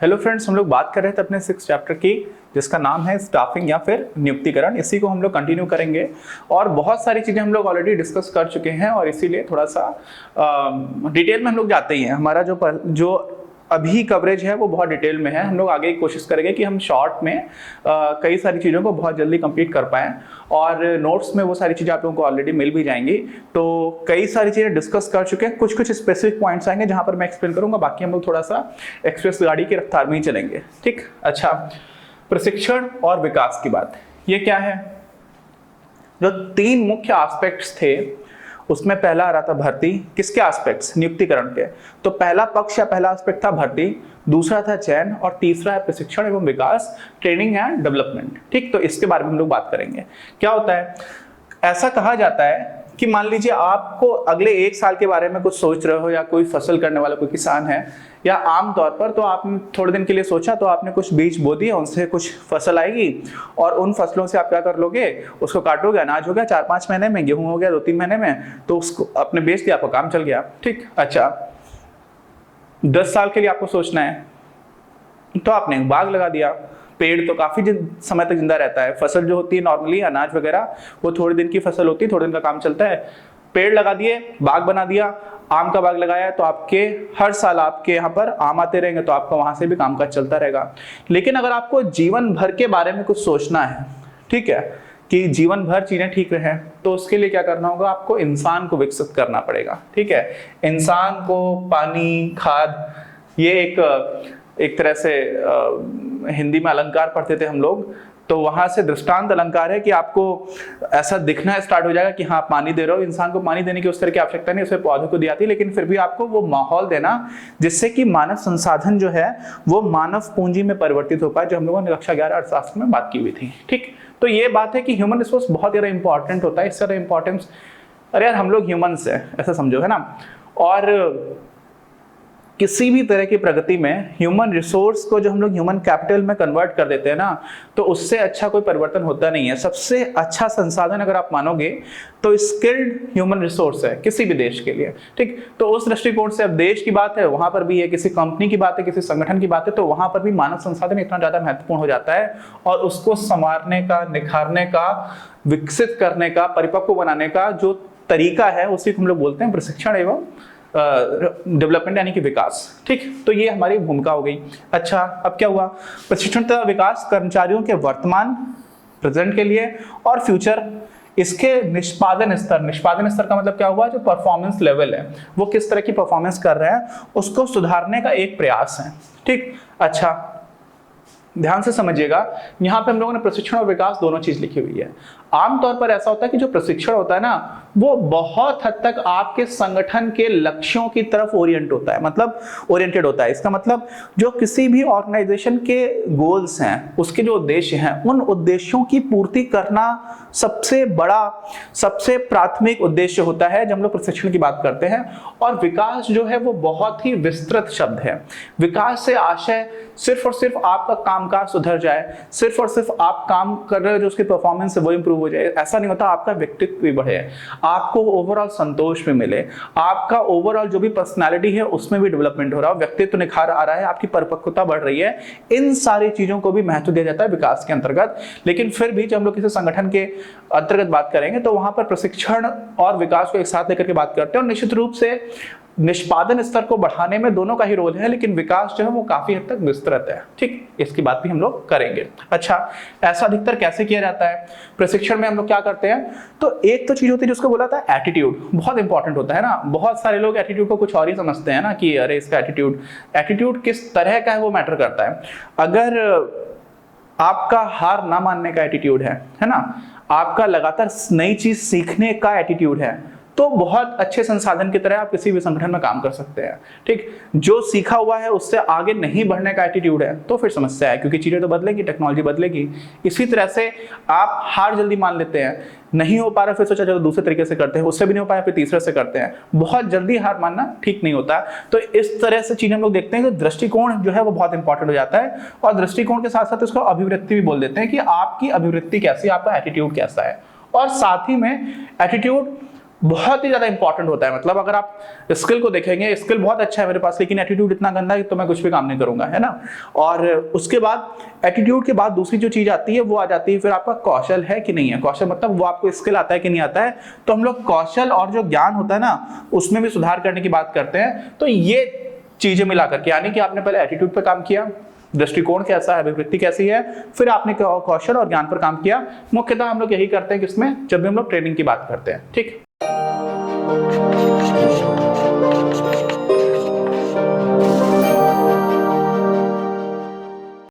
Hello friends, हम लोग बात कर रहे थे अपने 6 चैप्टर की, जिसका नाम है स्टाफिंग या फिर नियुक्तिकरण। इसी को हम लोग कंटिन्यू करेंगे और बहुत सारी चीज़ें हम लोग ऑलरेडी डिस्कस कर चुके हैं और इसीलिए थोड़ा सा डिटेल में हम लोग जाते ही हैं। हमारा जो अभी कवरेज है वो बहुत डिटेल में है। हम लोग आगे कोशिश करेंगे कि हम शॉर्ट में कई सारी चीज़ों को बहुत जल्दी कंप्लीट कर पाएँ और नोट्स में वो सारी चीज़ें आप लोगों को ऑलरेडी मिल भी जाएंगी। तो कई सारी चीज़ें डिस्कस कर चुके हैं, कुछ स्पेसिफिक पॉइंट्स आएंगे जहाँ पर मैं एक्सप्लेन करूँगा, बाकी हम लोग थोड़ा सा एक्सप्रेस गाड़ी की रफ्तार में ही चलेंगे। ठीक, अच्छा, प्रशिक्षण और विकास की बात, ये क्या है? जो 3 मुख्य एस्पेक्ट्स थे उसमें पहला आ रहा था भर्ती। किसके एस्पेक्ट्स? नियुक्तिकरण के। तो पहला पक्ष या पहला एस्पेक्ट था भर्ती, दूसरा था चयन और तीसरा है प्रशिक्षण एवं विकास, ट्रेनिंग एंड डेवलपमेंट। ठीक, तो इसके बारे में हम लोग बात करेंगे। क्या होता है, ऐसा कहा जाता है कि मान लीजिए आपको अगले 1 साल के बारे में कुछ सोच रहे हो या कोई फसल करने वाला कोई किसान है, या आम तौर पर तो आपने थोड़े दिन के लिए सोचा तो आपने कुछ बीज बो दिए, उनसे कुछ फसल आएगी और उन फसलों से आप क्या कर लोगे, उसको काटोगे, अनाज हो गया 4-5 महीने में, गेहूं हो गया 2-3 महीने में, तो उसको आपने बेच दिया, आपका काम चल गया। ठीक, अच्छा, 10 साल के लिए आपको सोचना है तो आपने बाग लगा दिया। पेड़ तो काफी समय तक जिंदा रहता है, फसल जो होती है नॉर्मली अनाज वगैरह वो थोड़े दिन की फसल होती है, थोड़े दिन का काम चलता है। पेड़ लगा दिए, बाग बना दिया, आम का बाग लगाया तो आपके हर साल आपके यहाँ पर आम आते रहेंगे, तो आपका वहां से भी कामकाज चलता रहेगा। लेकिन अगर आपको जीवन भर के बारे में कुछ सोचना है, ठीक है, कि जीवन भर चीजें ठीक रहे, तो उसके लिए क्या करना होगा, आपको इंसान को विकसित करना पड़ेगा। ठीक है, इंसान को पानी, खाद, ये एक तरह से हिंदी में अलंकार पढ़ते थे हम लोग, तो वहां से दृष्टांत अलंकार है कि आपको ऐसा दिखना स्टार्ट हो जाएगा कि हाँ पानी दे रहे हो। इंसान को पानी देने की उस तरह की आवश्यकता नहीं, उसे पौधों को दी जाती है, लेकिन फिर भी आपको वो माहौल देना जिससे कि मानव संसाधन जो है वो मानव पूंजी में परिवर्तित हो पाए, जो हम लोगों ने कक्षा 11 अर्थशास्त्र में बात की हुई थी। ठीक, तो ये बात है कि ह्यूमन रिसोर्स बहुत ज्यादा इंपॉर्टेंट होता है। इससे ज्यादा इंपॉर्टेंस, अरे यार हम लोग ह्यूमन्स है, ऐसा समझो, है ना। और किसी भी तरह की प्रगति में ह्यूमन रिसोर्स को जो हम लोग ह्यूमन कैपिटल में कन्वर्ट कर देते हैं ना, तो उससे अच्छा कोई परिवर्तन होता नहीं है। सबसे अच्छा संसाधन अगर आप मानोगे तो स्किल्ड ह्यूमन रिसोर्स है किसी भी देश के लिए। ठीक, तो उस दृष्टिकोण से अब देश की बात है, वहां पर भी है, किसी कंपनी की बात है, किसी संगठन की बात है, तो वहां पर भी मानव संसाधन इतना ज्यादा महत्वपूर्ण हो जाता है और उसको संवारने का, निखारने का, विकसित करने का, परिपक्व बनाने का जो तरीका है उसी को हम लोग बोलते हैं प्रशिक्षण एवं डेवलपमेंट यानी कि विकास। ठीक, तो ये हमारी भूमिका हो गई। अच्छा, अब क्या हुआ, प्रशिक्षण तथा विकास कर्मचारियों के वर्तमान, प्रेजेंट के लिए और फ्यूचर, इसके निष्पादन स्तर का मतलब क्या हुआ, जो परफॉर्मेंस लेवल है वो किस तरह की परफॉर्मेंस कर रहे हैं उसको सुधारने का एक प्रयास है। ठीक, अच्छा, ध्यान से समझिएगा, यहाँ पे हम लोगों ने प्रशिक्षण और विकास दोनों चीज लिखी हुई है। आमतौर पर ऐसा होता है कि जो प्रशिक्षण होता है ना, वो बहुत हद तक आपके संगठन के लक्ष्यों की तरफ ओरिएंटेड होता है। इसका मतलब जो किसी भी ऑर्गेनाइजेशन के गोल्स हैं, उसके जो उद्देश्य हैं, उन उद्देश्यों की पूर्ति करना सबसे बड़ा, सबसे प्राथमिक उद्देश्य होता है जब हम लोग प्रशिक्षण की बात करते हैं। और विकास जो है वो बहुत ही विस्तृत शब्द है। विकास से आशय सिर्फ और सिर्फ आपका कामकाज सुधर जाए, सिर्फ और सिर्फ आप काम कर रहे हो जो उसकी परफॉर्मेंस है वो इंप्रूव हो जाए, ऐसा नहीं होता। आपका व्यक्तित्व भी बढ़े, आपको ओवरऑल संतोष भी मिले, आपका ओवरऑल जो भी पर्सनालिटी है उसमें भी डेवलपमेंट हो रहा है, व्यक्तित्व निखार आ रहा है, आपकी परिपक्वता बढ़ रही है, इन सारी चीजों को भी महत्व दिया जाता है विकास के अंतर्गत। लेकिन फिर भी जब हम लोग किसी संगठन के अंतर्गत बात करेंगे तो वहां पर प्रशिक्षण और विकास को एक साथ लेकर के बात करते हैं। और निश्चित रूप से निष्पादन स्तर को बढ़ाने में दोनों का ही रोल है, लेकिन विकास जो है वो काफी हद तक विस्तृत है। ठीक, इसकी बात भी हम लोग करेंगे। अच्छा, ऐसा अधिकतर कैसे किया जाता है प्रशिक्षण में, हम लोग क्या करते हैं, तो एक तो चीज होती है जिसको बोला था एटीट्यूड, बहुत इंपॉर्टेंट होता है ना। बहुत सारे लोग एटीट्यूड को कुछ और ही समझते हैं ना, कि अरे इसका एटीट्यूड किस तरह का है वो मैटर करता है। अगर आपका हार ना मानने का एटीट्यूड है ना, आपका लगातार नई चीज सीखने का एटीट्यूड है, तो बहुत अच्छे संसाधन की तरह आप किसी भी संगठन में काम कर सकते हैं। ठीक, जो सीखा हुआ है उससे आगे नहीं बढ़ने का एटीट्यूड है तो फिर समस्या है, क्योंकि चीजें तो बदलेगी, टेक्नोलॉजी बदलेगी। इसी तरह से आप हार जल्दी मान लेते हैं, नहीं हो पा रहा फिर सोचा चलो दूसरे तरीके से करते हैं, उससे भी नहीं हो पाया फिर तीसरे से करते हैं। बहुत जल्दी हार मानना ठीक नहीं होता। तो इस तरह से चीजें हम लोग देखते हैं कि दृष्टिकोण जो है वो बहुत इंपॉर्टेंट हो जाता है, और दृष्टिकोण के साथ साथ इसको अभिवृत्ति भी बोल देते हैं कि आपकी अभिवृत्ति कैसी है, आपका एटीट्यूड कैसा है। और साथ ही में एटीट्यूड बहुत ही ज्यादा इंपॉर्टेंट होता है। मतलब अगर आप स्किल को देखेंगे, स्किल बहुत अच्छा है मेरे पास, लेकिन एटीट्यूड इतना गंदा है तो मैं कुछ भी काम नहीं करूंगा, है ना। और उसके बाद एटीट्यूड के बाद दूसरी जो चीज आती है वो आ जाती है फिर आपका कौशल है कि नहीं है। कौशल मतलब वो आपको स्किल आता है कि नहीं आता है। तो हम लोग कौशल और जो ज्ञान होता है ना उसमें भी सुधार करने की बात करते हैं। तो ये चीजें मिलाकर के, यानी कि आपने पहले एटीट्यूड पर काम किया, दृष्टिकोण कैसा है, अभिवृत्ति कैसी है, फिर आपने कौशल और ज्ञान पर काम किया। मुख्यतः हम लोग यही करते हैं किसमें, जब भी हम लोग ट्रेनिंग की बात करते हैं। ठीक।